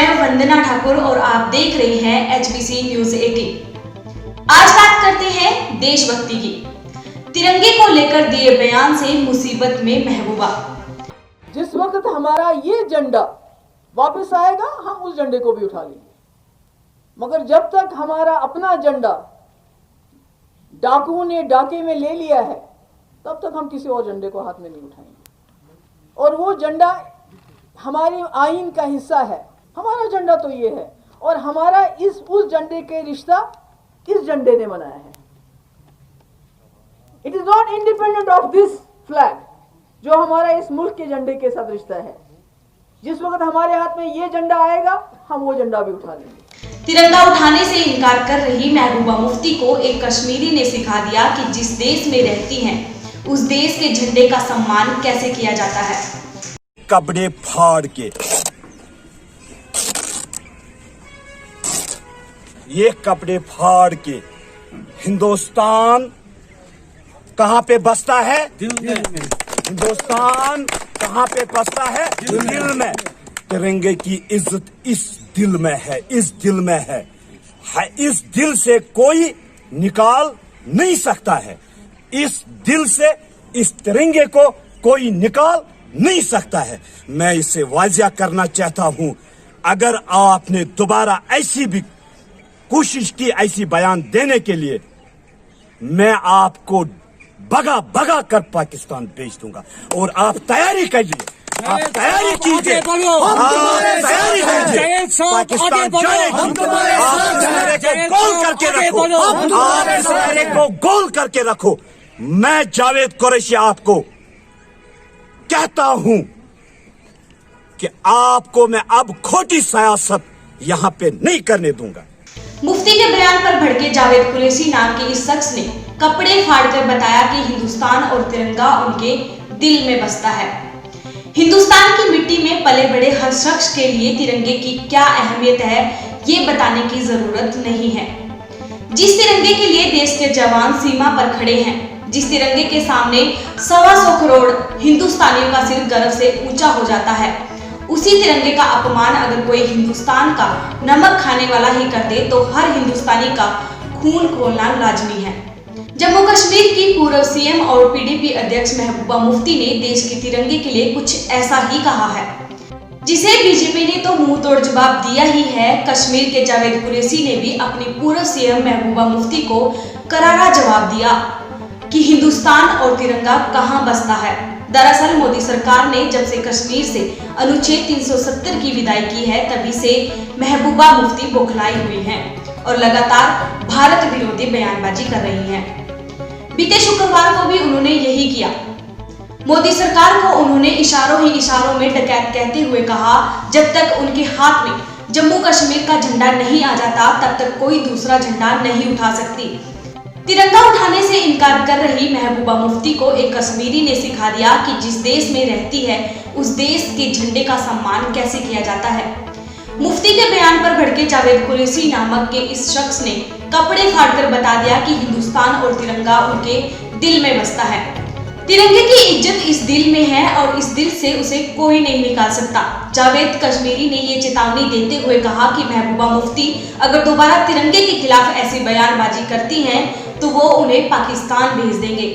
मैं वंदना ठाकुर और आप देख रहे हैं HBC न्यूज 18। आज बात करते हैं देशभक्ति की। तिरंगे को लेकर दिए बयान से मुसीबत में महबूबा। जिस वक्त हमारा ये झंडा वापस आएगा हम उस झंडे को भी उठा लेंगे, मगर जब तक हमारा अपना झंडा डाकुओं ने डाके में ले लिया है तब तक हम किसी और झंडे को हाथ में नहीं उठाएंगे। और वो झंडा हमारे आईन का हिस्सा है। हमारा झंडा तो ये है और हमारा उस झंडे के रिश्ता इस झंडे ने बनाया है। It is not independent of this flag, जो हमारा इस मुल्क के झंडे के साथ रिश्ता है। जिस वक्त हमारे हाथ में ये झंडा आएगा हम वो झंडा भी उठा लेंगे। तिरंगा उठाने से इनकार कर रही महबूबा मुफ्ती को एक कश्मीरी ने सिखा दिया कि जिस देश में रहती हैं उस देश के झंडे का सम्मान कैसे किया जाता है। कपड़े फाड़ के ये कपड़े फाड़ के हिंदुस्तान कहां पे बसता है? दिल में। हिंदुस्तान कहां पे बसता है? दिल में। तिरंगे की इज्जत इस दिल में है, इस दिल में है। इस दिल से कोई निकाल नहीं सकता है। इस दिल से इस तिरंगे को कोई निकाल नहीं सकता है। मैं इसे वाजिया करना चाहता हूं, अगर आपने दोबारा ऐसी भी कोशिश की ऐसी बयान देने के लिए, मैं आपको भगा भगा कर पाकिस्तान भेज दूंगा। और आप तैयारी करिए, आप तैयारी कीजिए, आप तैयारी कीजिए। पाकिस्तान जाएगी। आप इस नारे को गोल करके रखो, आप इस नारे को गोल करके रखो। मैं जावेद कुरैशी आपको कहता हूं कि आपको मैं अब खोटी सियासत यहां पे नहीं करने दूंगा। मुफ्ती के बयान पर भड़के जावेद कुरैशी नाम के इस शख्स ने कपड़े फाड़कर बताया कि हिंदुस्तान और तिरंगा उनके दिल में बसता है। हिंदुस्तान की मिट्टी में पले बड़े हर शख्स के लिए तिरंगे की क्या अहमियत है ये बताने की जरूरत नहीं है। जिस तिरंगे के लिए देश के जवान सीमा पर खड़े हैं, जिस तिरंगे के सामने 125 करोड़ हिंदुस्तानियों का सिर गर्व से ऊंचा हो जाता है, उसी तिरंगे का अपमान अगर कोई हिंदुस्तान का नमक खाने वाला ही कर दे तो हर हिंदुस्तानी का खून खोलना लाजमी है। जम्मू कश्मीर की पूर्व सीएम और PDP अध्यक्ष महबूबा मुफ्ती ने देश के तिरंगे के लिए कुछ ऐसा ही कहा है, जिसे बीजेपी ने तो मुंह तोड़ जवाब दिया ही है। कश्मीर के जावेद कुरैशी ने भी अपनी पूर्व सीएम महबूबा मुफ्ती को करारा जवाब दिया कि हिंदुस्तान और तिरंगा कहां बसता है। दरअसल मोदी सरकार ने जब से कश्मीर से अनुच्छेद 370 की विदाई की है, तभी से महबूबा मुफ्ती बौखलाई हुई हैं और लगातार भारत विरोधी बयानबाजी कर रही हैं। बीते शुक्रवार को भी उन्होंने यही किया। मोदी सरकार को उन्होंने इशारों ही इशारों में डकैत कहते हुए कहा, जब तक उनके हाथ में जम्मू कश्मीर का झंडा नहीं आ जाता तब तक कोई दूसरा झंडा नहीं उठा सकती। तिरंगा उठाने से इनकार कर रही महबूबा मुफ्ती को एक कश्मीरी ने सिखा दिया कि जिस देश में रहती है उस देश के झंडे का सम्मान कैसे किया जाता है। मुफ्ती के बयान पर भड़के जावेद कुरैशी नामक के इस शख्स ने कपड़े फाड़कर बता दिया कि हिंदुस्तान और तिरंगा उनके दिल में बसता है। तिरंगे की इज्जत इस दिल में है और इस दिल से उसे कोई नहीं निकाल सकता। जावेद कश्मीरी ने ये चेतावनी देते हुए कहा कि महबूबा मुफ्ती अगर दोबारा तिरंगे के खिलाफ ऐसी बयानबाजी करती हैं तो वो उन्हें पाकिस्तान भेज देंगे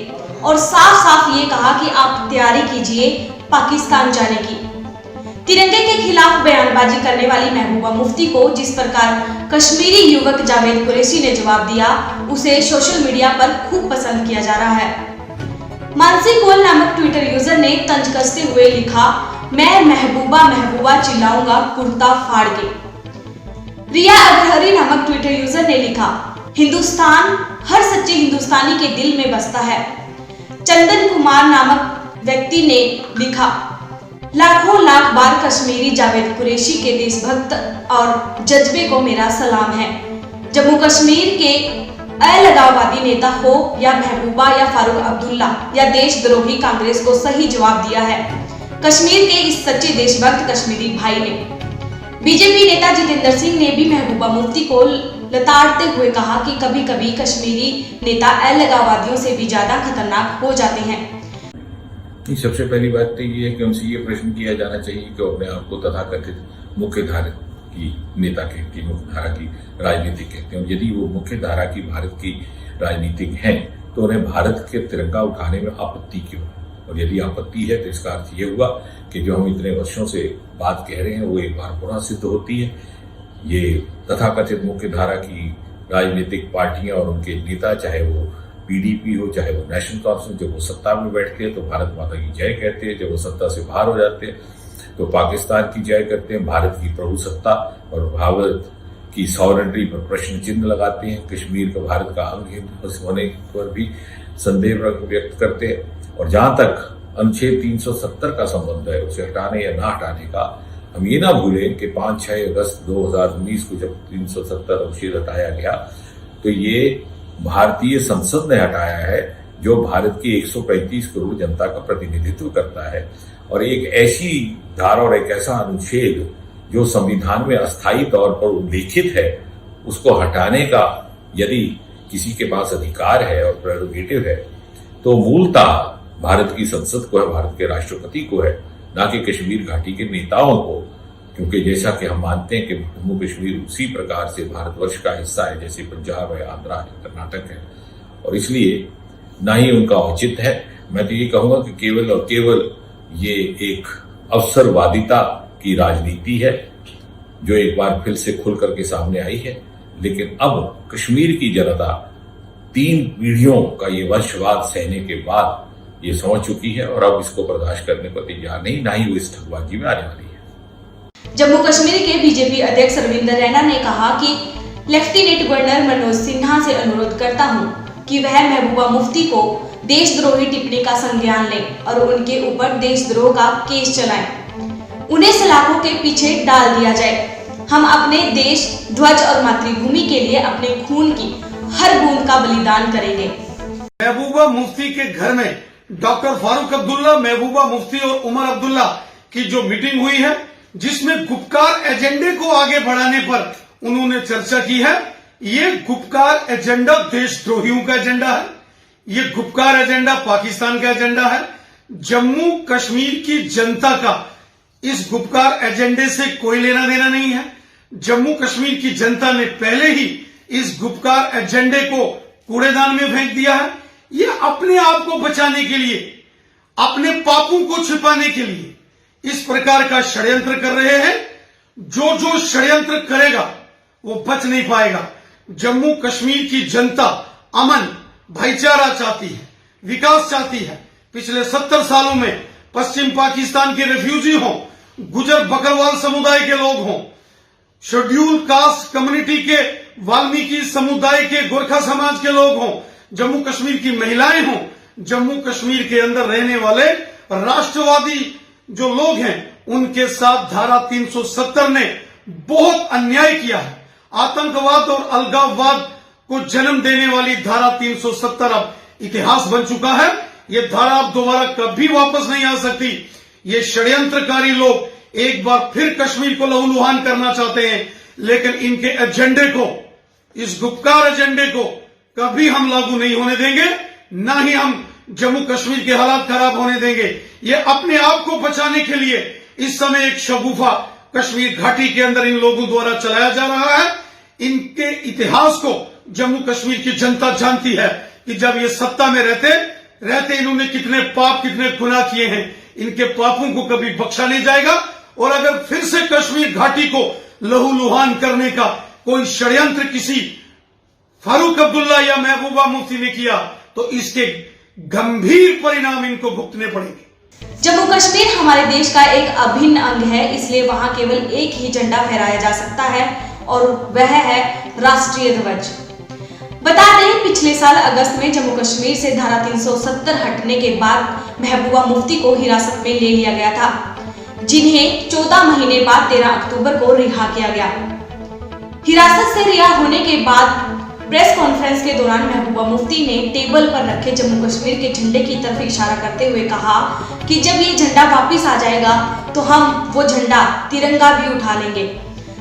और साफ साफ ये कहा कि आप तैयारी कीजिए पाकिस्तान जाने की। तिरंगे के खिलाफ बयानबाजी करने वाली महबूबा मुफ्ती को जिस प्रकार कश्मीरी युवक जावेद कुरैशी ने जवाब दिया, उसे सोशल मीडिया पर खूब पसंद किया जा रहा है। मानसी कोल नामक ट्विटर यूजर ने तंज कसते हुए लिखा, मैं महबूबा महबूबा चिल्लाऊंगा कुर्ता फाड़ के। रिया अग्रहरी नामक ट्विटर यूजर ने लिखा, हिंदुस्तान हर सच्चे हिंदुस्तानी के दिल में बसता है। चंदन कुमार नामक व्यक्ति ने लिखा, लाखों लाख बार कश्मीरी जावेद कुरैशी के देशभक्त और जज्बे को मेरा सलाम है। जम्मू कश्मीर के अलगाववादी नेता हो या महबूबा या फारूक अब्दुल्ला या देशद्रोही कांग्रेस को सही जवाब दिया है कश्मीर के इस सच्चे देशभक्त कश्मीरी भाई ने। बीजेपी नेता जितेंद्र सिंह ने भी महबूबा मुफ्ती को लताड़ते हुए कहा कि कभी कभी कश्मीरी नेता अलगाववादियों से भी ज्यादा खतरनाक हो जाते हैं। सबसे पहली बात तो ये है कि उनसे ये प्रश्न किया जाना चाहिए कि अपने आप को तथाकथित मुख्य धारा की नेता की मुख्य धारा की राजनीतिक कहते हैं। और यदि वो मुख्य धारा की भारत की राजनीतिक हैं तो उन्हें भारत के तिरंगा उठाने में आपत्ति क्यों? और यदि आपत्ति है तो इसका अर्थ ये हुआ कि जो हम इतने वर्षों से बात कह रहे हैं वो एक बार पुनः सिद्ध होती है। ये तथाकथित मुख्य धारा की राजनीतिक पार्टियां और उनके नेता, चाहे वो पीडीपी हो चाहे वो नेशनल कॉन्फ्रेंस, जब वो सत्ता में बैठते हैं तो भारत माता की जय कहते हैं, जब वो सत्ता से बाहर हो जाते हैं तो पाकिस्तान की जय करते हैं, भारत की प्रभुसत्ता और भारत की सॉवरेनिटी पर प्रश्न चिन्ह लगाते हैं, कश्मीर का भारत का अंग होने पर भी संदेह व्यक्त करते हैं। और जहां तक अनुच्छेद 370 का संबंध है, उसे हटाने या ना हटाने का, हम ये ना भूलें कि 5-6 अगस्त 2019 को जब 370 अनुच्छेद हटाया गया तो ये भारतीय संसद ने हटाया है, जो भारत की 135 करोड़ जनता का प्रतिनिधित्व करता है। और एक ऐसी धारा और एक ऐसा अनुच्छेद जो संविधान में अस्थायी तौर पर उल्लेखित है, उसको हटाने का यदि किसी के पास अधिकार है और प्रेरोगेटिव है तो मूलतः भारत की संसद को है, भारत के राष्ट्रपति को है, ना कि कश्मीर घाटी के नेताओं को। क्योंकि जैसा कि हम मानते हैं कि जम्मू कश्मीर उसी प्रकार से भारतवर्ष का हिस्सा है जैसे पंजाब है, आंध्रा है, कर्नाटक है, और इसलिए ना ही उनका औचित्य है। मैं तो ये कहूंगा कि केवल और केवल ये एक अवसरवादिता की राजनीति है जो एक बार फिर से खुल करके सामने आई है। लेकिन अब कश्मीर की जनता 3 पीढ़ियों का ये वंशवाद सहने के बाद ये समझ चुकी है और अब इसको बर्दाश्त करने को तैयार नहीं, ना ही वो इस ठगबाजी में आने वाली है। जम्मू कश्मीर के बीजेपी अध्यक्ष रविंदर रैना ने कहा कि लेफ्टिनेंट गवर्नर मनोज सिन्हा से अनुरोध करता हूं कि वह महबूबा मुफ्ती को देशद्रोही टिप्पणी का संज्ञान लें और उनके ऊपर देशद्रोह का केस चलाएं। उन्हें सलाखों के पीछे डाल दिया जाए। हम अपने देश, ध्वज और मातृभूमि के लिए अपने खून की हर बूंद का बलिदान करेंगे। महबूबा मुफ्ती के घर में डॉक्टर फारूक अब्दुल्ला, महबूबा मुफ्ती और उमर अब्दुल्ला की जो मीटिंग हुई है, जिसमें गुपकार एजेंडे को आगे बढ़ाने पर उन्होंने चर्चा की है। ये गुपकार एजेंडा देशद्रोहियों का एजेंडा है, ये गुपकार एजेंडा पाकिस्तान का एजेंडा है। जम्मू कश्मीर की जनता का इस गुपकार एजेंडे से कोई लेना देना नहीं है। जम्मू कश्मीर की जनता ने पहले ही इस गुपकार एजेंडे को कूड़ेदान में फेंक दिया है। ये अपने आप को बचाने के लिए, अपने पापों को छिपाने के लिए इस प्रकार का षड्यंत्र कर रहे हैं। जो षड्यंत्र करेगा वो बच नहीं पाएगा। जम्मू कश्मीर की जनता अमन, भाईचारा चाहती है, विकास चाहती है। पिछले 70 सालों में पश्चिम पाकिस्तान के रेफ्यूजी हों, गुजर बकरवाल समुदाय के लोग हों, शेड्यूल कास्ट कम्युनिटी के वाल्मीकि समुदाय के गोरखा समाज के लोग हों, जम्मू कश्मीर की महिलाएं हों, जम्मू कश्मीर के अंदर रहने वाले राष्ट्रवादी जो लोग हैं, उनके साथ धारा 370 ने बहुत अन्याय किया है। आतंकवाद और अलगाववाद को जन्म देने वाली धारा 370 अब इतिहास बन चुका है। ये धारा अब दोबारा कभी वापस नहीं आ सकती। ये षड्यंत्रकारी लोग एक बार फिर कश्मीर को लहूलुहान करना चाहते हैं, लेकिन इनके एजेंडे को, इस गुपकार एजेंडे को कभी हम लागू नहीं होने देंगे, ना ही हम जम्मू कश्मीर के हालात खराब होने देंगे। ये अपने आप को बचाने के लिए इस समय एक शगुफा कश्मीर घाटी के अंदर इन लोगों द्वारा चलाया जा रहा है। इनके इतिहास को जम्मू कश्मीर की जनता जानती है कि जब ये सत्ता में रहते इन्होंने कितने पाप, कितने गुनाह किए हैं। इनके पापों को कभी बख्शा नहीं जाएगा। और अगर फिर से कश्मीर घाटी को लहूलुहान करने का कोई षड्यंत्र किसी फारूक अब्दुल्ला या महबूबा मुफ्ती ने किया तो इसके गंभीर परिणाम इनको भुगतने पड़ेंगे। जम्मू कश्मीर हमारे देश का एक अभिन्न अंग है, इसलिए वहां केवल एक ही झंडा फहराया जा सकता है और वह है राष्ट्रीय ध्वज। बता दें, पिछले साल अगस्त में जम्मू कश्मीर से धारा 370 हटने के बाद महबूबा मुफ्ती को हिरासत में ले लिया गया था, जिन्हें 14 महीने बाद 13 अक्टूबर को रिहा किया गया। हिरासत से रिहा होने के बाद प्रेस कॉन्फ्रेंस के दौरान महबूबा मुफ्ती ने टेबल पर रखे जम्मू कश्मीर के झंडे की तरफ इशारा करते हुए कहा कि जब ये झंडा वापस आ जाएगा तो हम वो झंडा, तिरंगा भी उठा लेंगे।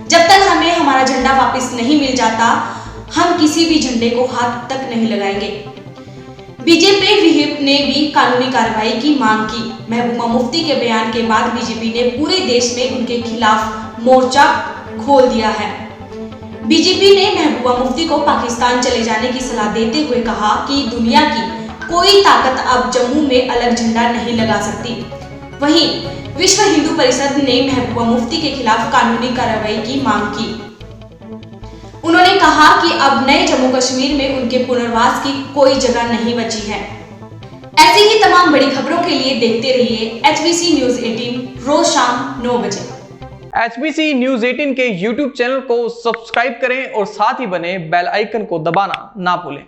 जब तक हमें हमारा झंडा वापस नहीं मिल जाता, हम किसी भी झंडे को हाथ तक नहीं लगाएंगे। बीजेपी व्हिप ने भी कानूनी कार्रवाई की मांग की। महबूबा मुफ्ती के बयान के बाद बीजेपी ने पूरे देश में उनके खिलाफ मोर्चा खोल दिया है। बीजेपी ने महबूबा मुफ्ती को पाकिस्तान चले जाने की सलाह देते हुए कहा कि दुनिया की कोई ताकत अब जम्मू में अलग झंडा नहीं लगा सकती। वहीं विश्व हिंदू परिषद ने महबूबा मुफ्ती के खिलाफ कानूनी कार्रवाई की मांग की। उन्होंने कहा कि अब नए जम्मू कश्मीर में उनके पुनर्वास की कोई जगह नहीं बची है। ऐसी ही तमाम बड़ी खबरों के लिए देखते रहिए HBC न्यूज 18 रोज शाम 9 बजे। HBC न्यूज 18 के YouTube चैनल को सब्सक्राइब करें और साथ ही बने बेल आइकन को दबाना ना भूलें।